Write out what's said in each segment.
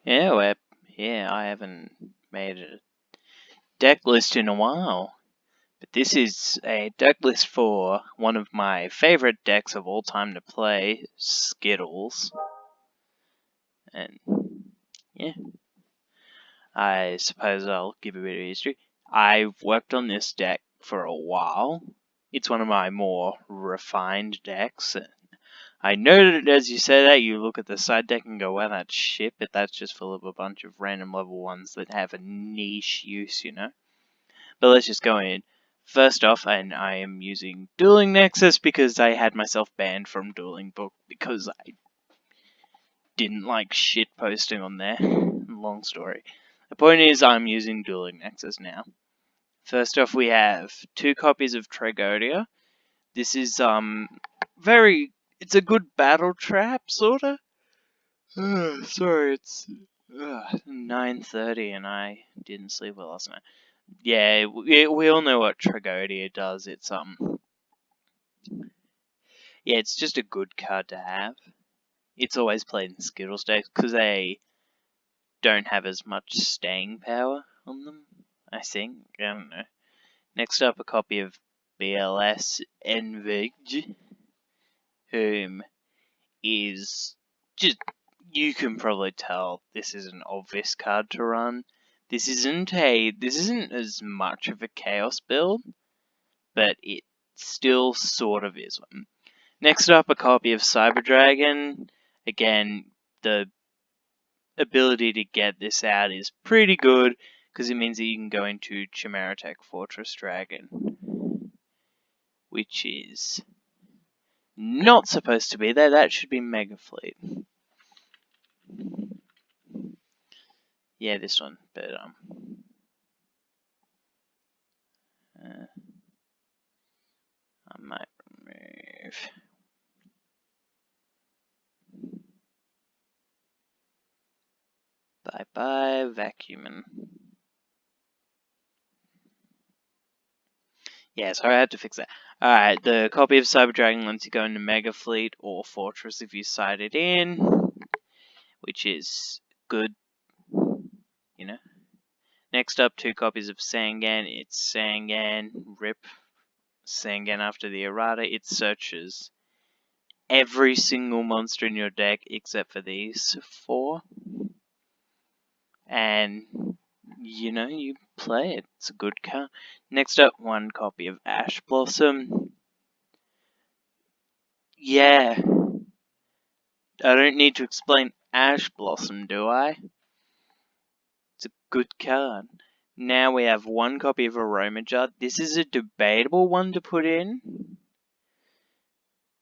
Yeah, I haven't made a deck list in a while. But this is a deck list for one of my favorite decks of all time to play, Skittles. And yeah, I suppose I'll give a bit of history. I've worked on this deck for a while. It's one of my more refined decks. I know that as you say that, you look at the side deck and go, wow, that's shit, but that's just full of a bunch of random level ones that have a niche use, you know? But let's just go in. First off, and I am using Dueling Nexus because I had myself banned from Dueling Book because I didn't like shit posting on there. Long story. The point is, I'm using Dueling Nexus now. First off, we have 2 copies of Tragodia. This is, it's a good battle trap, sorta. Sorry, it's 9:30 and I didn't sleep well last night. Yeah, we all know what Tragodia does. It's, yeah, it's just a good card to have. It's always played in Skittles decks because they don't have as much staying power on them, I think. I don't know. Next up, a copy of BLS Envig, whom is just, you can probably tell this is an obvious card to run. This isn't as much of a chaos build, but it still sort of is one. Next up, a copy of Cyber Dragon. Again, the ability to get this out is pretty good because it means that you can go into Chimeratech Fortress Dragon, which is not supposed to be there. That should be Mega Fleet. Yeah, this one, but I might remove. Bye vacuuming. Yeah, so I had to fix that. Alright, the copy of Cyber Dragon lets you go into Mega Fleet or Fortress if you side it in, which is good, you know. Next up, 2 copies of Sangan. It's Sangan, rip Sangan after the errata. It searches every single monster in your deck except for these 4. And, you know, you play it. It's a good card. Next up, 1 copy of Ash Blossom. Yeah. I don't need to explain Ash Blossom, do I? It's a good card. Now we have 1 copy of Aroma Jar. This is a debatable one to put in,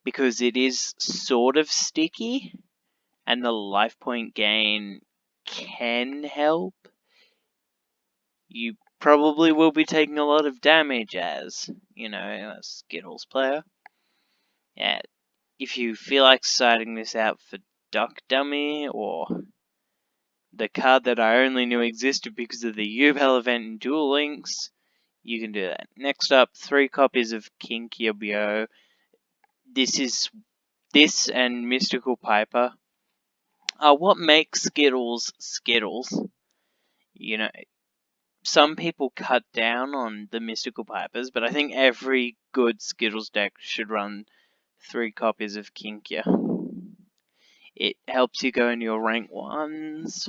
because it is sort of sticky, and the life point gain can help. You probably will be taking a lot of damage as, you know, a Skittles player. Yeah, if you feel like siding this out for Duck Dummy, or the card that I only knew existed because of the Yubel event in Duel Links, you can do that. Next up, 3 copies of Kinkabyo. This and Mystical Piper are what makes Skittles Skittles. You know, some people cut down on the Mystical Pipers, but I think every good Skittles deck should run 3 copies of Kinkya. It helps you go into your rank 1s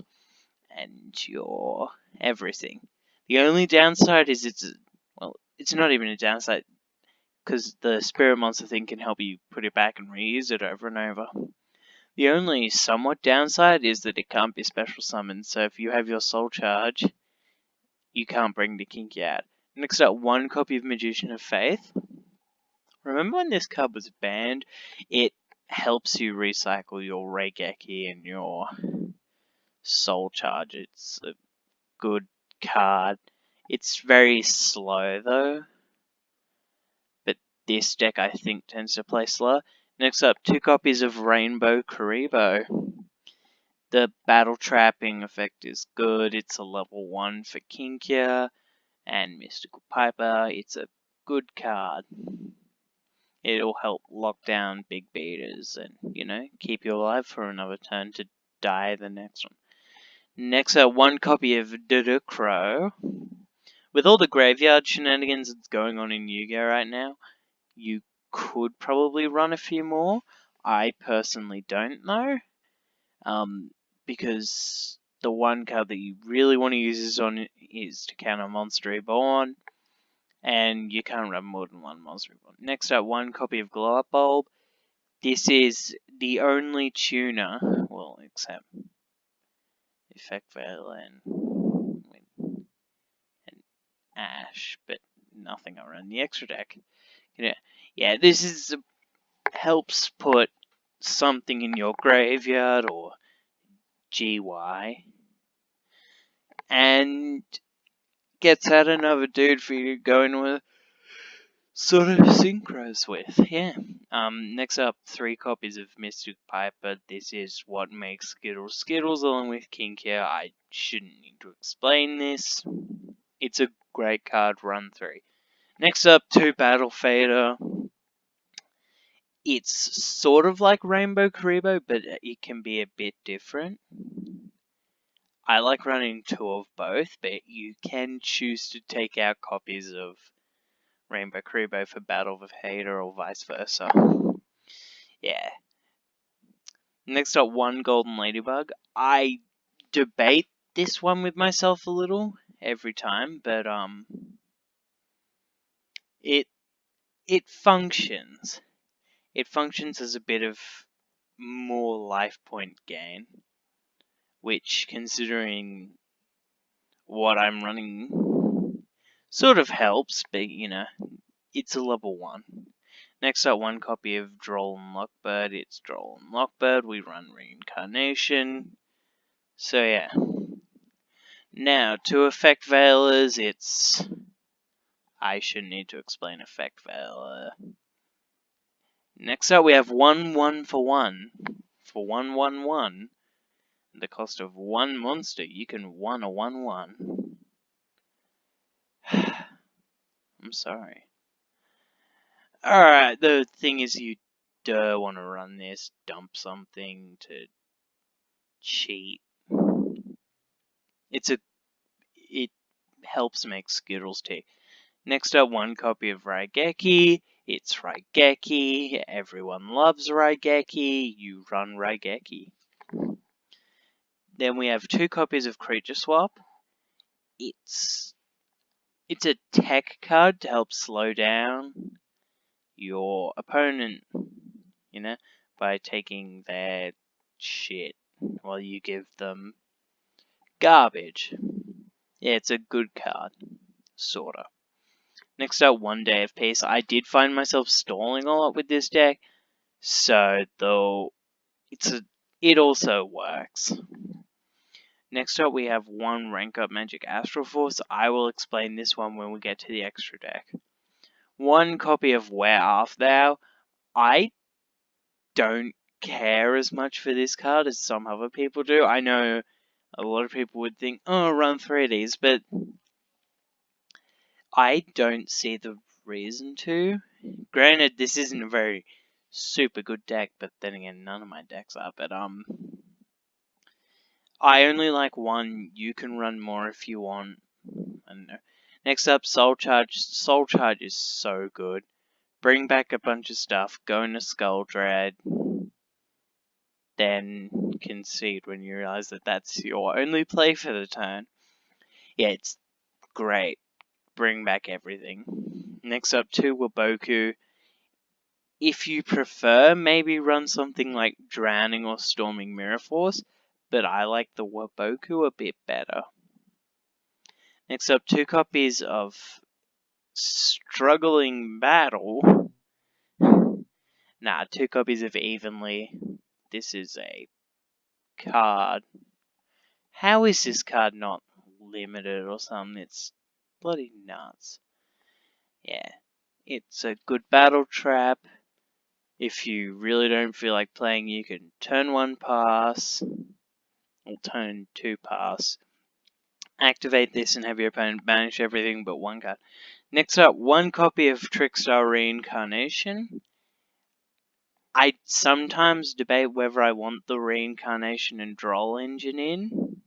and your everything. The only downside is it's not even a downside, because the Spirit Monster thing can help you put it back and reuse it over and over. The only somewhat downside is that it can't be special summoned, so if you have your Soul Charge, you can't bring the Kinky out. Next up, 1 copy of Magician of Faith. Remember when this card was banned? It helps you recycle your Reigeki and your Soul Charge. It's a good card. It's very slow though, but this deck I think tends to play slow. Next up, 2 copies of Rainbow Karibo. The battle trapping effect is good. It's a level 1 for Kinkya and Mystical Piper. It's a good card. It'll help lock down big beaters and, you know, keep you alive for another turn to die the next one. Next up, one copy of Crow. With all the graveyard shenanigans that's going on in Yu-Gi-Oh right now, you could probably run a few more. I personally don't know. Because the one card that you really want to use is to counter Monster Reborn, and you can't run more than one Monster Reborn. Next up, one copy of Glow Up Bulb. This is the only tuner, well, except Effect Veil and Ash, but nothing around the extra deck. Yeah, this helps put something in your graveyard or GY, and gets out another dude for you to go in with sort of synchros with. Yeah. Next up, 3 copies of Mystic Piper. This is what makes Skittles Skittles along with Kinkia. I shouldn't need to explain this. It's a great card, run 3. Next up, 2 Battle Fader. It's sort of like Rainbow Karibo, but it can be a bit different. I like running 2 of both, but you can choose to take out copies of Rainbow Karibo for Battle of Hater or vice versa. Yeah. Next up, 1 Golden Ladybug. I debate this one with myself a little every time, but it functions. It functions as a bit of more life point gain, which, considering what I'm running, sort of helps, but it's a level 1. Next up, 1 copy of Droll and Lockbird. It's Droll and Lockbird. We run Reincarnation. So yeah. Now, to Effect Veilers, I shouldn't need to explain Effect Veiler. Next up, we have 1 for 1. For 1/1/1. The cost of 1 monster, you can 1 a 1/1. I'm sorry. Alright, the thing is, you do want to run this, dump something to cheat. It helps make Skittles tick. Next up, 1 copy of Raigeki. It's Raigeki. Everyone loves Raigeki. You run Raigeki. Then we have 2 copies of Creature Swap. It's a tech card to help slow down your opponent, by taking their shit while you give them garbage. Yeah, it's a good card, sorta. Next up, 1 Day of Peace. I did find myself stalling a lot with this deck, so though it also works. Next up, we have 1 Rank Up Magic Astral Force. I will explain this one when we get to the extra deck. 1 copy of Where Art Thou. I don't care as much for this card as some other people do. I know a lot of people would think, oh, run 3 of these, but I don't see the reason to. Granted, this isn't a very super good deck, but then again, none of my decks are, but I only like 1. You can run more if you want. I don't know. Next up, Soul Charge. Soul Charge is so good. Bring back a bunch of stuff, go into Skull Dread, then concede when you realize that that's your only play for the turn. Yeah, it's great. Bring back everything. Next up, 2 Waboku. If you prefer, maybe run something like Drowning or Storming Mirror Force, but I like the Waboku a bit better. Next up, 2 copies of Struggling Battle. 2 copies of Evenly. This is a card. How is this card not limited or something? It's bloody nuts. Yeah, it's a good battle trap. If you really don't feel like playing, you can turn 1 pass, or turn 2 pass. Activate this and have your opponent banish everything but 1 card. Next up, 1 copy of Trickstar Reincarnation. I sometimes debate whether I want the Reincarnation and Droll engine in.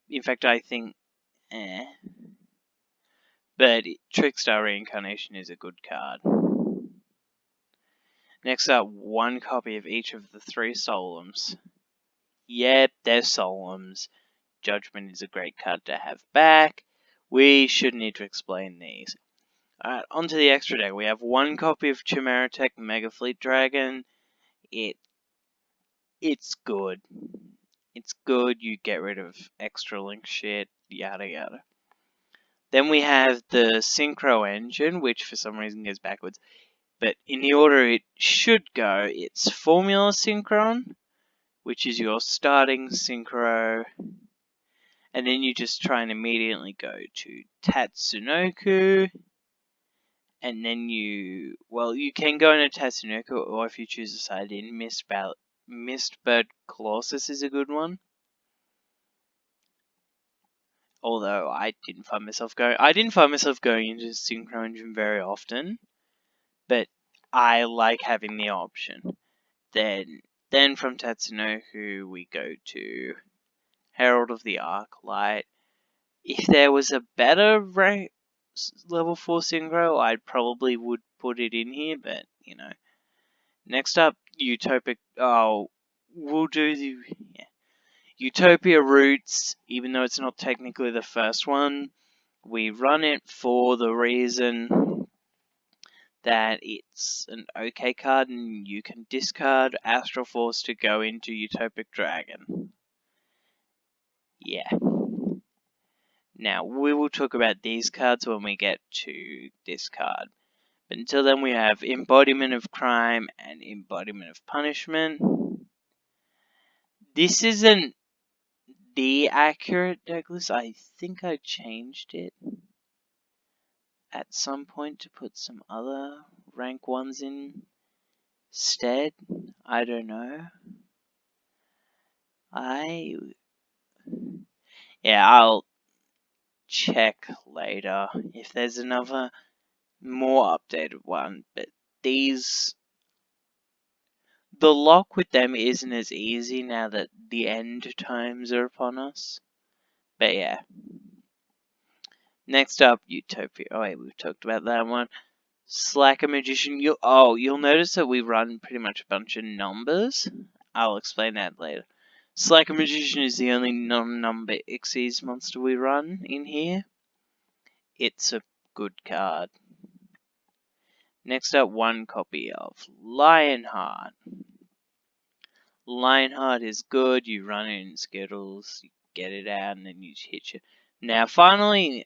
In fact, I think, but Trickstar Reincarnation is a good card. Next up, one copy of each of the 3 Solemns. Yep, they're Solemns. Judgment is a great card to have back. We should need to explain these. Alright, onto the extra deck. We have one copy of Chimera Tech Mega Fleet Dragon. It's good. It's good. You get rid of extra link shit, yada yada. Then we have the Synchro Engine, which for some reason goes backwards. But in the order it should go, it's Formula Synchron, which is your starting Synchro. And then you just try and immediately go to Tatsunoko. And then you can go into Tatsunoko, or if you choose a side in, Mistbird Colossus is a good one. Although I didn't find myself going into Synchro Engine very often, but I like having the option. Then from Tatsunoko we go to Herald of the Arclight. If there was a better level 4 Synchro, I probably would put it in here, but you know. Next up, Utopic. Oh, we'll do the Utopia Roots. Even though it's not technically the first one, we run it for the reason that it's an okay card, and you can discard Astral Force to go into Utopic Dragon. Yeah. Now, we will talk about these cards when we get to this card. But until then, we have Embodiment of Crime and Embodiment of Punishment. This isn't the accurate deck list. I think I changed it at some point to put some other rank 1s in instead. I don't know. I'll check later if there's another more updated one, but the lock with them isn't as easy now that the end times are upon us. But yeah. Next up, Utopia. Oh wait, we've talked about that one. Slacker Magician. You'll notice that we run pretty much a bunch of numbers. I'll explain that later. Slacker Magician is the only non-number Xyz monster we run in here. It's a good card. Next up, one copy of Lionheart. Lionheart is good. You run it in Skittles, you get it out, and then you hit you. Now, finally,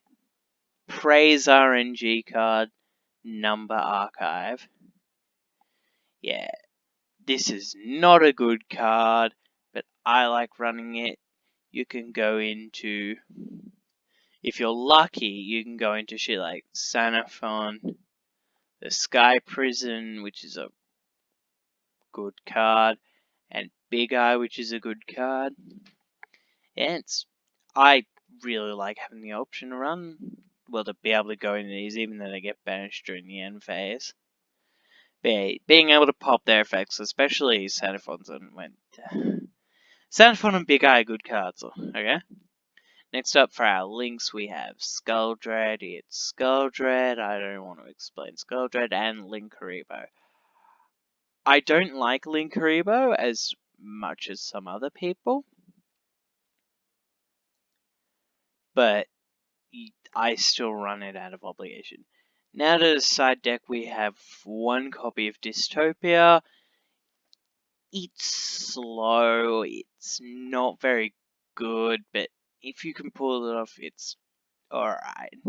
Praise RNG card, Number Archive. Yeah, this is not a good card, but I like running it. You can go into, if you're lucky, you can go into shit like Xenophon, the Sky Prison, which is a good card, and Big Eye, which is a good card. And I really like having the option to run, to be able to go into these, even though they get banished during the end phase. Being able to pop their effects, especially Xenophons Xenophon and Big Eye are good cards, okay? Next up for our links, we have Skulldread. It's Skulldread. I don't want to explain Skulldread, and Linkuriboh. I don't like Linkuriboh as much as some other people, but I still run it out of obligation. Now to the side deck, we have one copy of Dystopia. It's slow, it's not very good, but if you can pull it off, it's alright.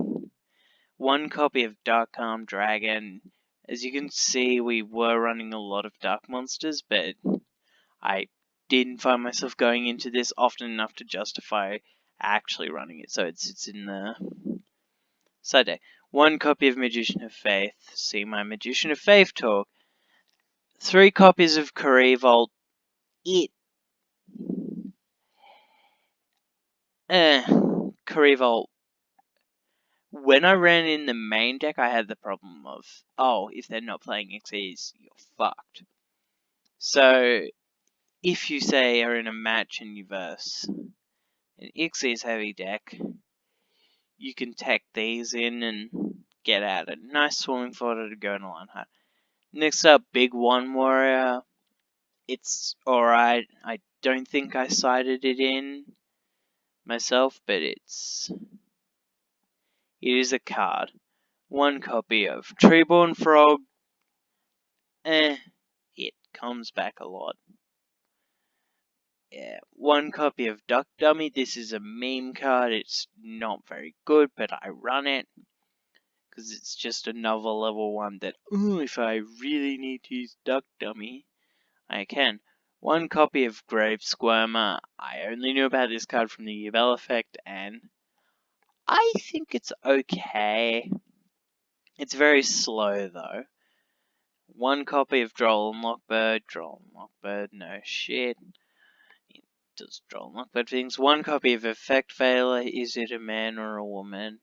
One copy of Dark Arm Dragon. As you can see, we were running a lot of Dark Monsters, but I didn't find myself going into this often enough to justify actually running it, so it's in the side deck. One copy of Magician of Faith. See my Magician of Faith talk. 3 copies of Revolt. Revolt. When I ran in the main deck, I had the problem of, if they're not playing Xyz, you're fucked. So, if you say are in a match and you verse an Xyz heavy deck, you can tech these in and get at it. Nice swarming fodder to go in a line high. Next up, Big One Warrior. It's alright. I don't think I cited it in myself, but it is a card. One copy of Treeborn Frog. It comes back a lot. Yeah, one copy of Duck Dummy. This is a meme card. It's not very good, but I run it because it's just another level one that, if I really need to use Duck Dummy, I can. One copy of Grave Squirmer. I only knew about this card from the Yubel effect, and I think it's okay. It's very slow though. One copy of Droll and Lockbird, no shit. It does Droll and Lockbird things. One copy of Effect Veiler, is it a man or a woman?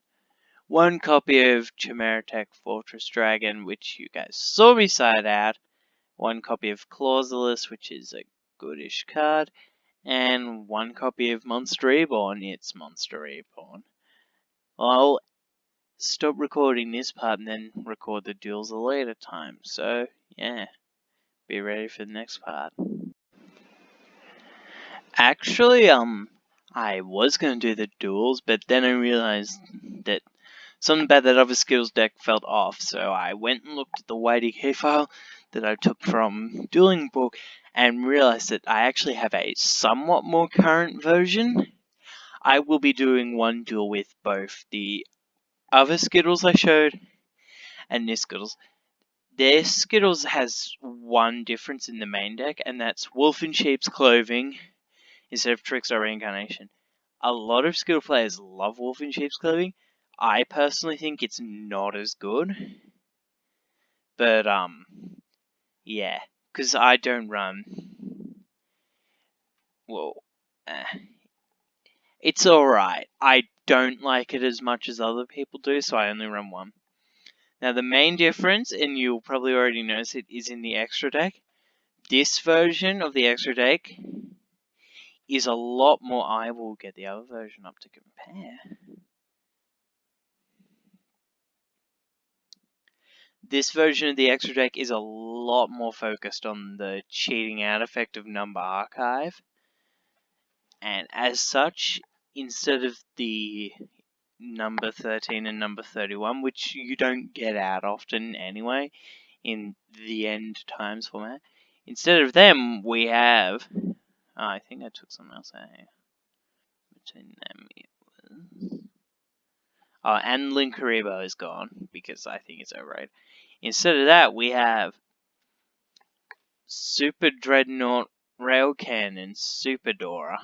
One copy of Chimeratech Fortress Dragon, which you guys saw me side out. One copy of Clausulus, which is a goodish card. And one copy of Monster Reborn. It's Monster Reborn. I'll stop recording this part and then record the duels a later time. So, yeah. Be ready for the next part. Actually, I was gonna do the duels, but then I realized that something about that other Skittles deck felt off, so I went and looked at the YDK file that I took from Dueling Book and realized that I actually have a somewhat more current version. I will be doing one duel with both the other Skittles I showed and this Skittles. This Skittles has one difference in the main deck, and that's Wolf in Sheep's Clothing instead of Tricks or Reincarnation. A lot of Skittle players love Wolf in Sheep's Clothing. I personally think it's not as good. But, yeah. Because I don't run. Well, it's alright. I don't like it as much as other people do, so I only run one. Now, the main difference, and you'll probably already notice it, is in the extra deck. This version of the extra deck is a lot more. I will get the other version up to compare. This version of the extra deck is a lot more focused on the cheating out effect of Number Archive. And as such, instead of the number 13 and number 31, which you don't get out often anyway in the end times format, instead of them, we have... I think I took something else out here. Between them, it was... Oh, and Linkaribo is gone, because I think it's overrated. Instead of that, we have Super Dreadnought Rail Cannon Super Dora.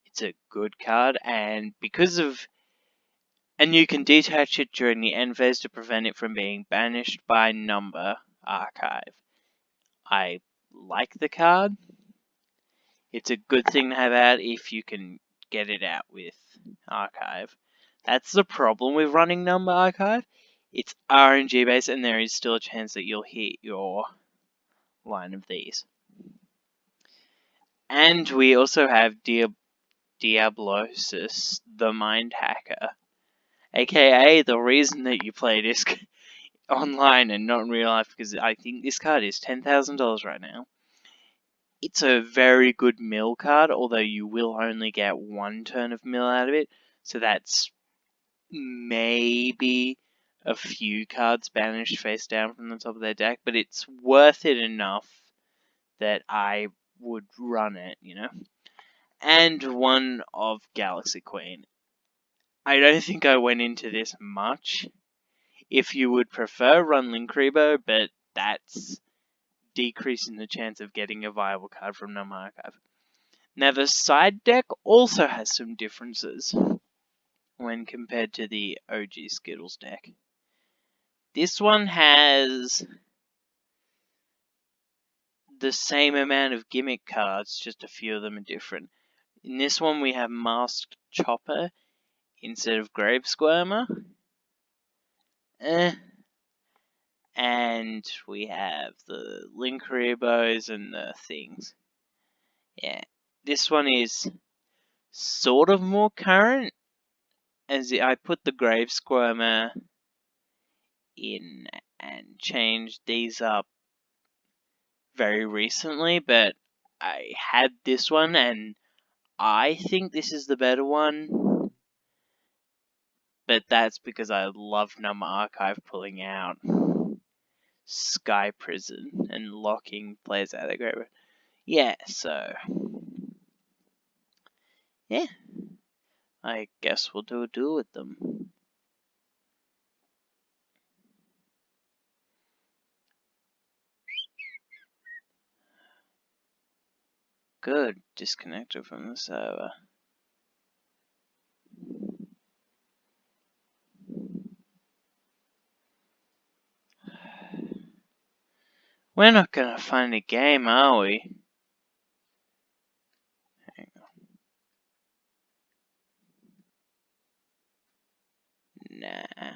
It's a good card, and because of... And you can detach it during the end phase to prevent it from being banished by Number Archive. I like the card. It's a good thing to have out if you can get it out with Archive. That's the problem with running Number Archive. It's RNG based, and there is still a chance that you'll hit your line of these. And we also have Diablosis, the Mind Hacker, aka the reason that you play this online and not in real life, because I think this card is $10,000 right now. It's a very good mill card, although you will only get one turn of mill out of it, so that's maybe a few cards banished face down from the top of their deck, but it's worth it enough that I would run it, you know. And one of Galaxy Queen. I don't think I went into this much. If you would prefer, run Linkaribo, but that's decreasing the chance of getting a viable card from Number Archive. Now, the side deck also has some differences when compared to the OG Skittles deck. This one has the same amount of gimmick cards, just a few of them are different. In this one, we have Masked Chopper instead of Grave Squirmer. And we have the Linkaribos and the things. Yeah, this one is sort of more current, as I put the Grave Squirmer in and changed these up very recently, but I had this one and I think this is the better one, but that's because I love Number Archive pulling out Sky Prison and locking players out of the graveyard. Yeah, so yeah, I guess we'll do a duel with them. Good, disconnected from the server. We're not gonna find a game, are we? Hang on. Nah.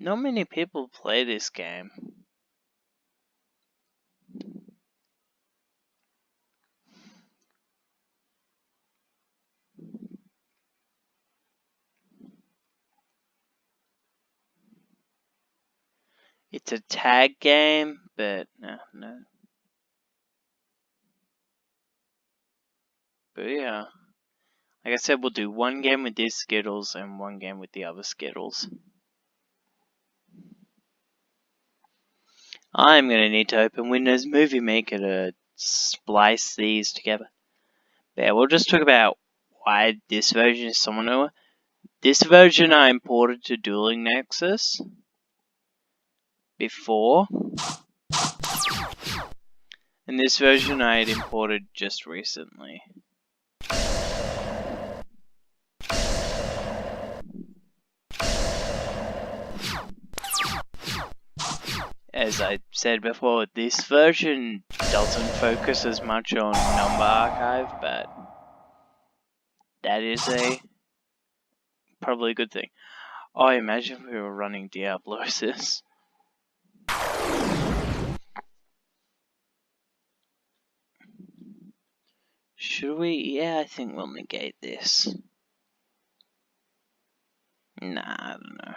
Not many people play this game. It's a tag game, but no. But yeah. Like I said, we'll do one game with these Skittles and one game with the other Skittles. I'm gonna need to open Windows Movie Maker to splice these together. But yeah, we'll just talk about why this version is somewhat newer. This version I imported to Dueling Nexus before, and this version I had imported just recently. As I said before, this version doesn't focus as much on Number Archive, but that is probably a good thing. Oh, imagine if we were running Diablosis. Should we? Yeah, I think we'll negate this. Nah, I don't know.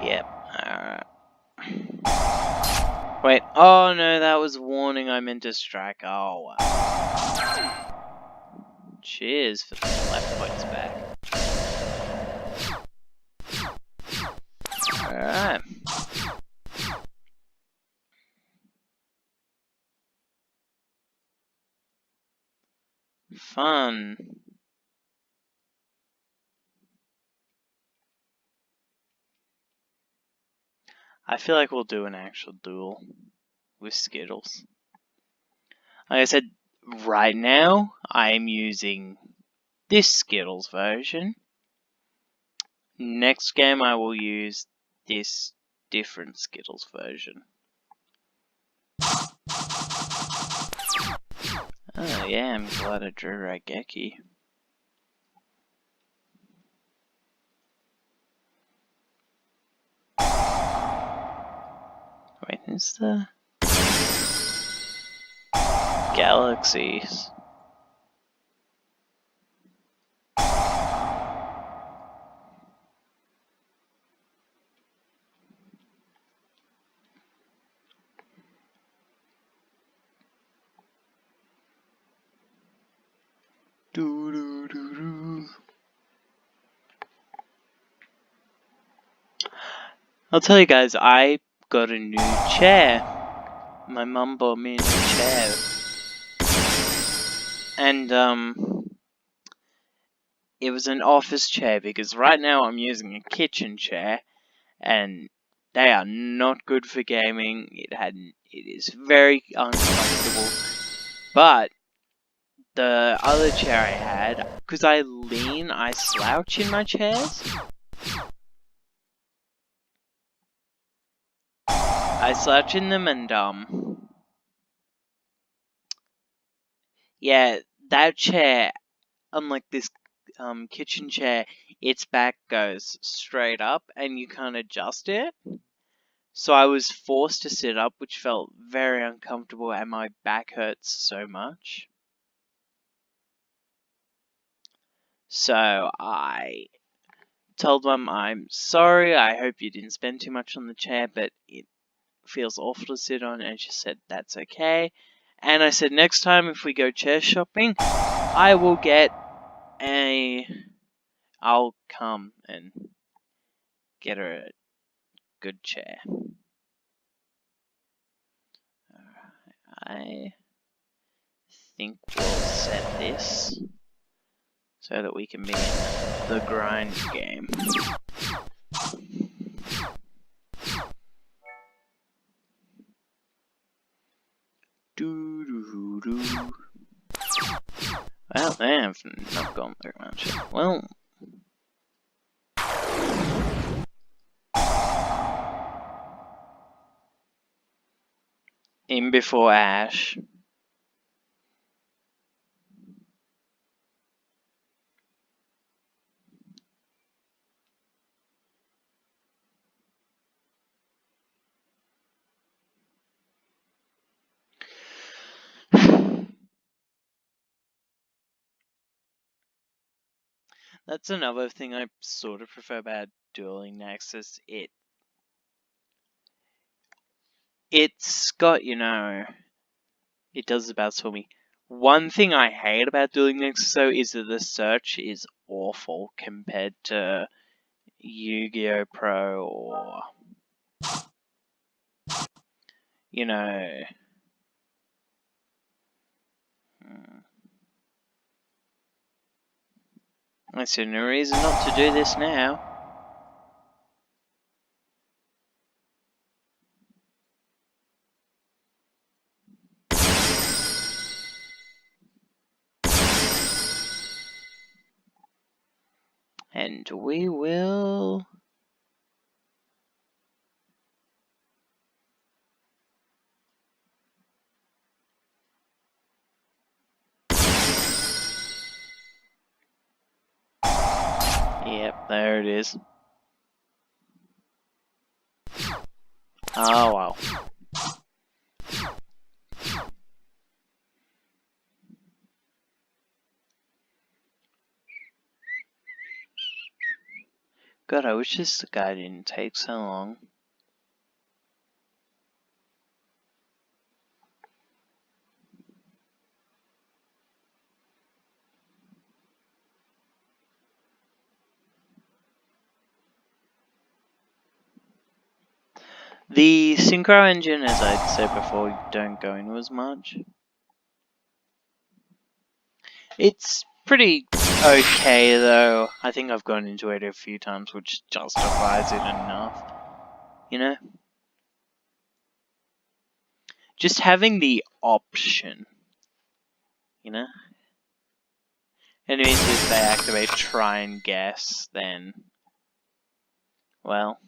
Yep, alright. Wait, oh no, that was warning I meant to strike. Oh wow. Cheers for the life points back. Alright. Fun. I feel like we'll do an actual duel with Skittles. Like I said, right now I'm using this Skittles version. Next game I will use this different Skittles version. Oh yeah, I'm glad I drew Raigeki. Wait, is the galaxies? Do do do do. I'll tell you guys, I got a new chair. My mum bought me a new chair. And, it was an office chair because right now I'm using a kitchen chair and they are not good for gaming. It is very uncomfortable. But the other chair I had, because I slouch in my chairs. I slept in them and yeah, that chair, unlike this kitchen chair, its back goes straight up and you can't adjust it. So I was forced to sit up, which felt very uncomfortable, and my back hurts so much. So I told Mum, I'm sorry, I hope you didn't spend too much on the chair, but it feels awful to sit on, and she said that's okay. And I said next time if we go chair shopping, I'll come and get her a good chair. I think we'll set this so that we can be in the grind game. Doo-doo-doo. Well, they have not gone very much. Well, in before Ash. That's another thing I sort of prefer about Dueling Nexus. It's got, it does the best for me. One thing I hate about Dueling Nexus though is that the search is awful compared to Yu-Gi-Oh! Pro or, I see no reason not to do this now. And we will... Yep, there it is. Oh well. God, I wish this guy didn't take so long. The synchro engine, as I'd said before, don't go into as much. It's pretty okay though. I think I've gone into it a few times, which justifies it enough. Just having the option. And it means if they activate try and guess, then, well.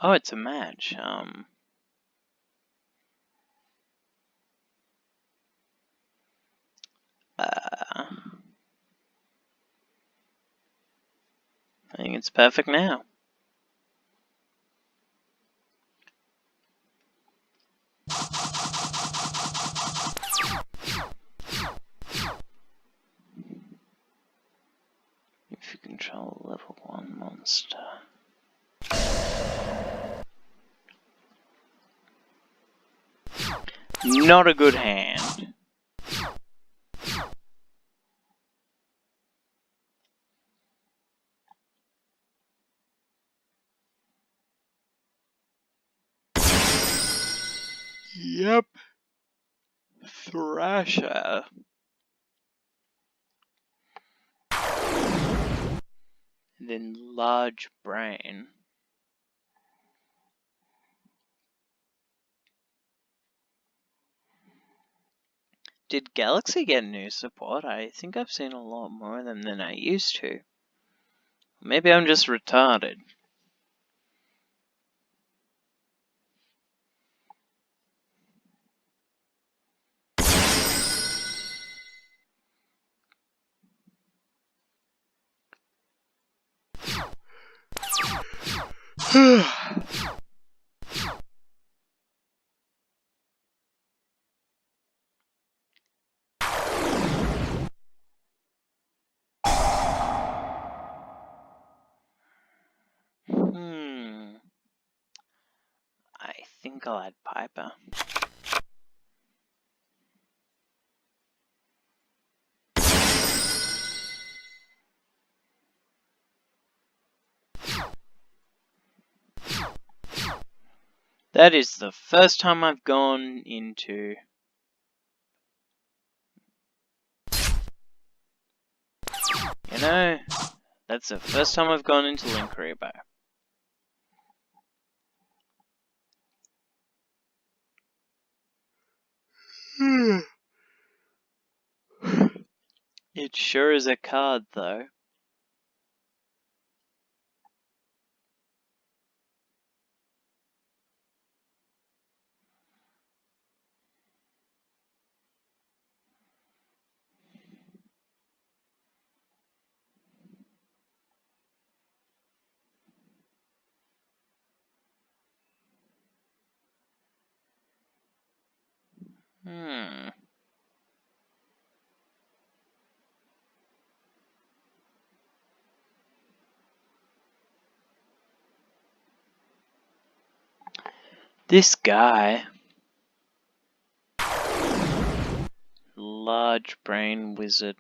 Oh, it's a match. I think it's perfect now. If you control level 1 monster. Not a good hand. Yep. Thrasher. then large brain. Did Galaxy get new support? I think I've seen a lot more of them than I used to. Maybe I'm just retarded. I think I'll add Piper. That is the first time I've gone into... You know, that's the first time I've gone into Link Rebo. It sure is a card, though. This guy... Large brain wizard.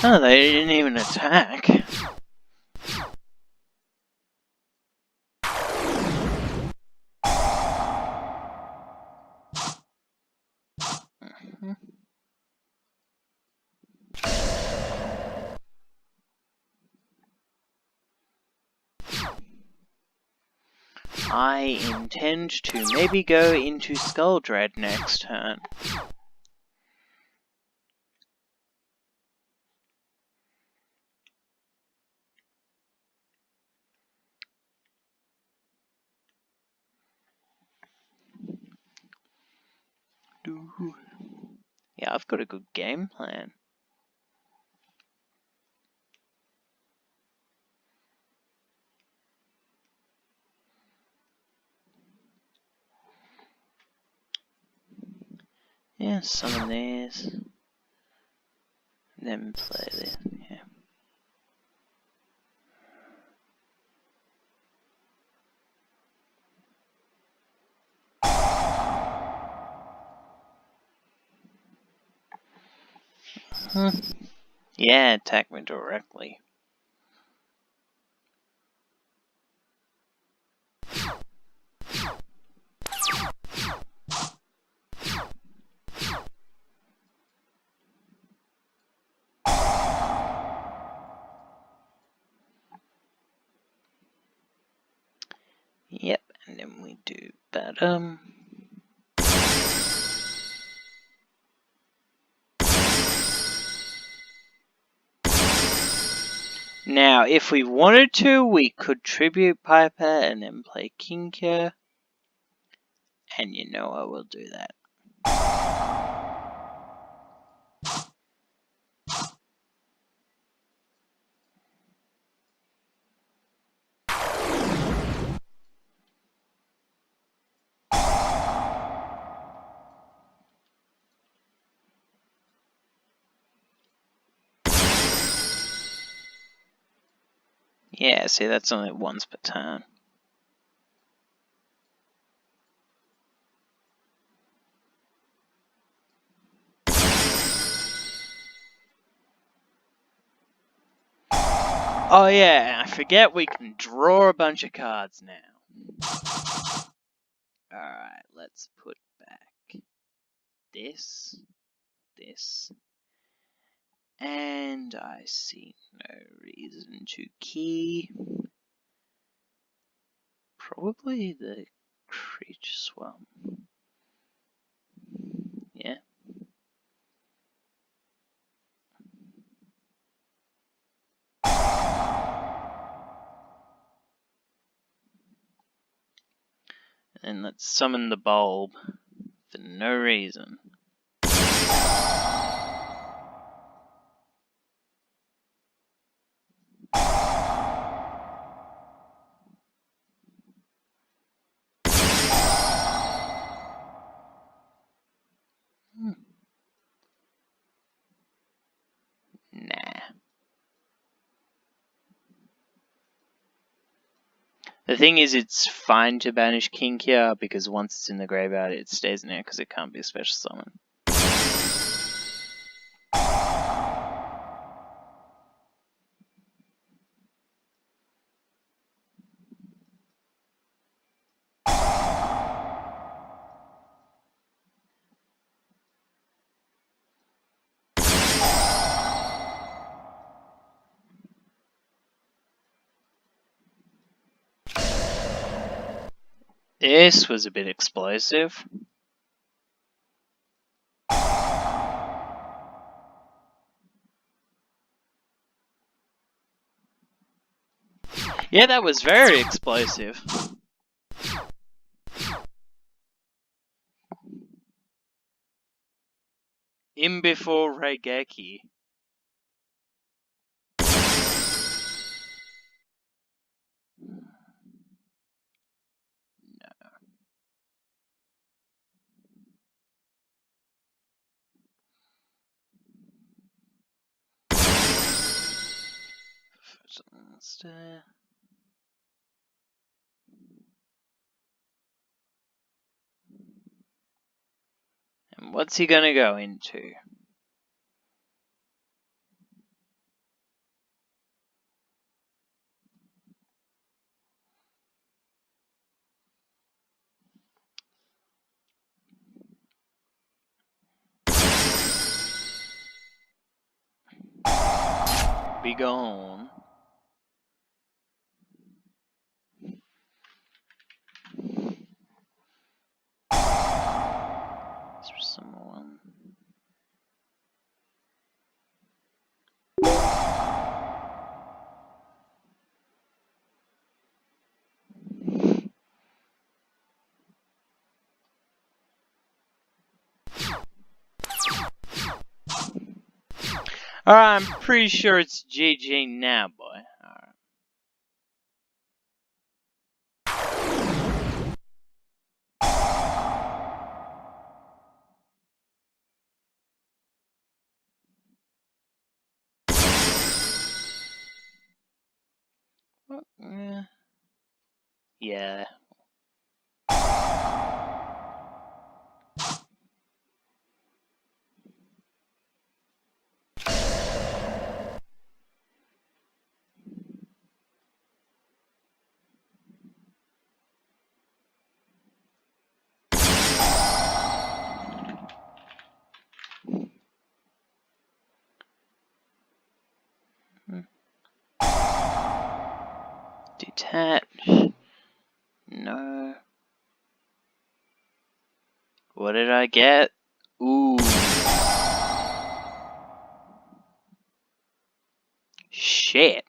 Oh, they didn't even attack. I intend to maybe go into Skull Dread next turn. Yeah, I've got a good game plan. Yeah, summon these. Then play this, yeah. Yeah, attack me directly. Yep, and then we do that. Now, if we wanted to, we could tribute Piper and then play Kinker. And you know I will do that. Yeah, see, that's only once per turn. Oh yeah, I forget we can draw a bunch of cards now. Alright, let's put back this, and I see no reason to key. Probably the creature swamp. Yeah. And let's summon the bulb for no reason. Nah. The thing is, it's fine to banish Kinkia because once it's in the graveyard, it stays in there because it can't be a special summon. This was a bit explosive. Yeah, that was very explosive. In before Raigeki. Lobster. And what's he gonna go into? Be gone. Someone. Alright, I'm pretty sure it's GG now, boy. Alright. Yeah. Detach. No. What did I get? Ooh. Shit.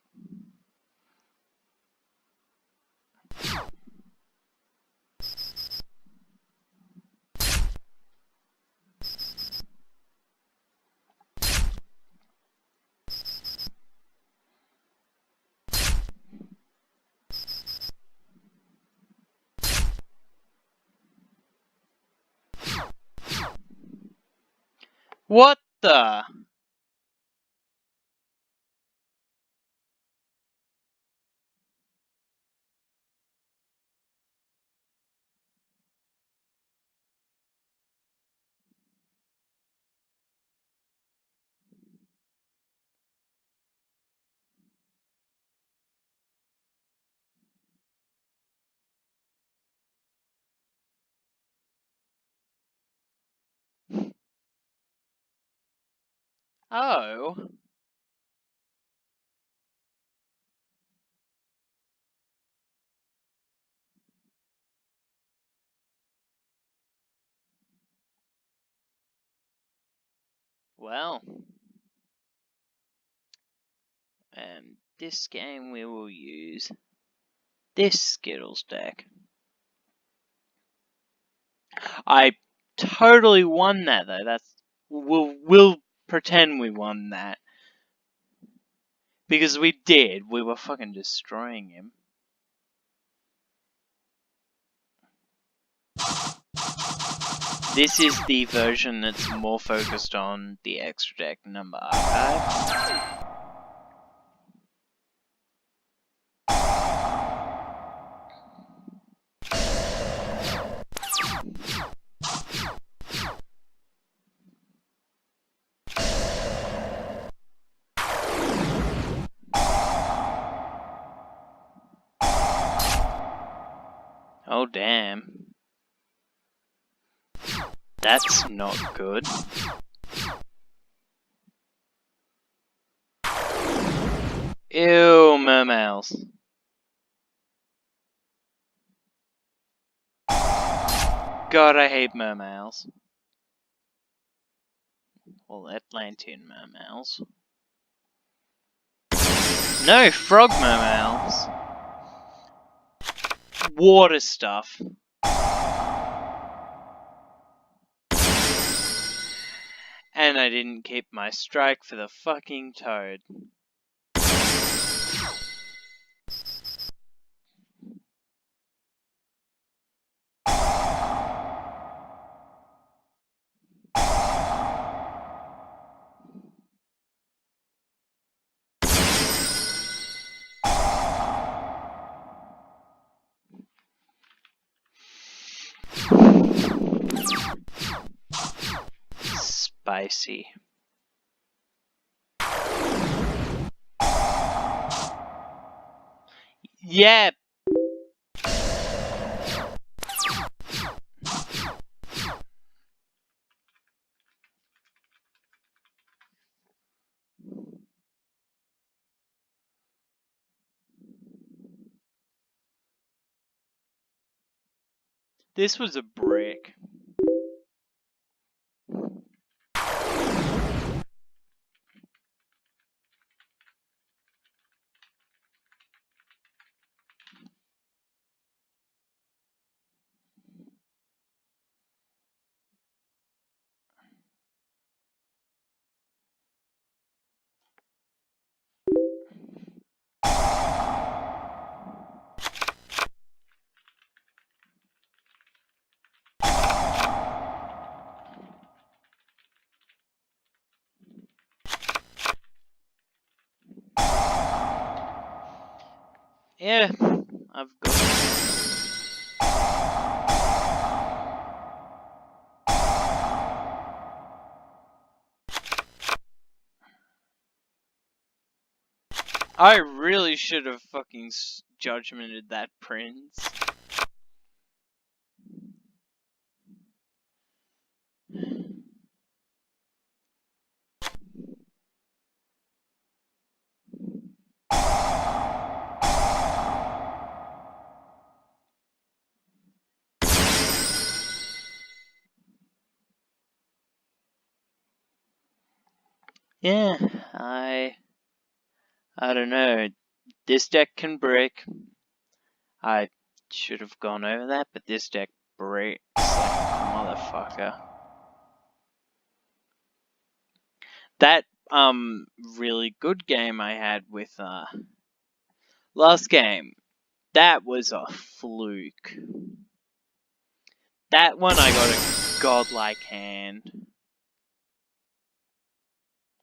What the? Oh. Well. And this game we will use this Skittles deck. I totally won that though. We'll pretend we won that. Because we did. We were fucking destroying him. This is the version that's more focused on the extra deck number archive. Oh damn. That's not good. Ew, mermaids. God, I hate mermaids. Well, Atlantean mermaids. No, frog mermaids. Water stuff. And I didn't keep my strike for the fucking toad. Spicy. Yeah. This was a brick. Yeah, I've got it. I really should have fucking judgmented that prince. Yeah, I don't know. This deck can brick. I should have gone over that, but this deck breaks like a motherfucker. That really good game I had with last game, that was a fluke. That one I got a godlike hand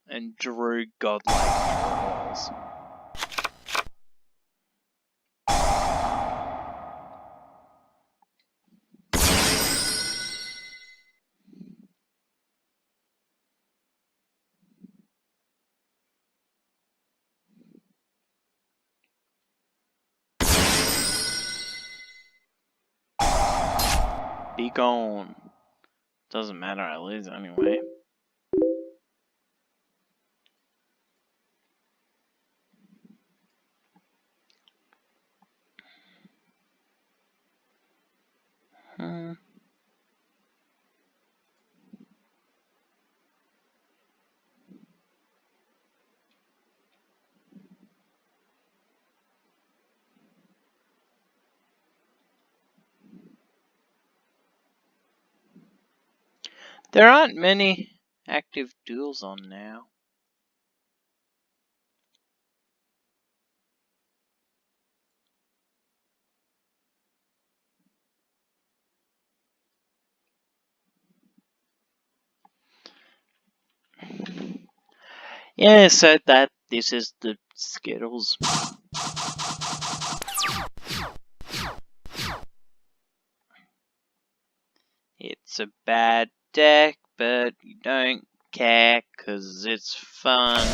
and drew godlike draws. Be gone. Doesn't matter, I lose anyway. There aren't many active duels on now. Yeah, so this is the Skittles. It's a bad deck, but you don't care 'cause it's fun.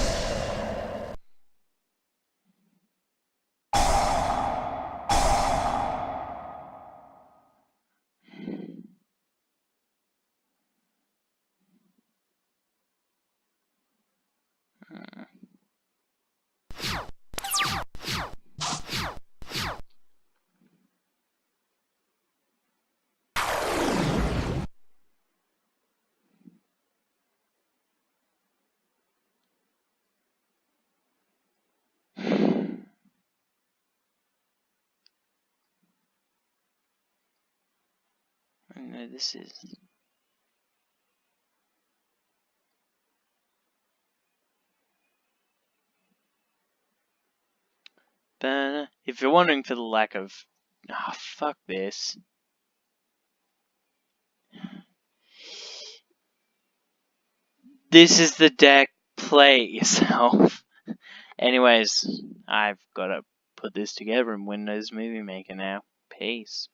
I know this is. But if you're wondering for the lack of. Ah, fuck this. This is the deck. Play it yourself. Anyways, I've got to put this together in Windows Movie Maker now. Peace.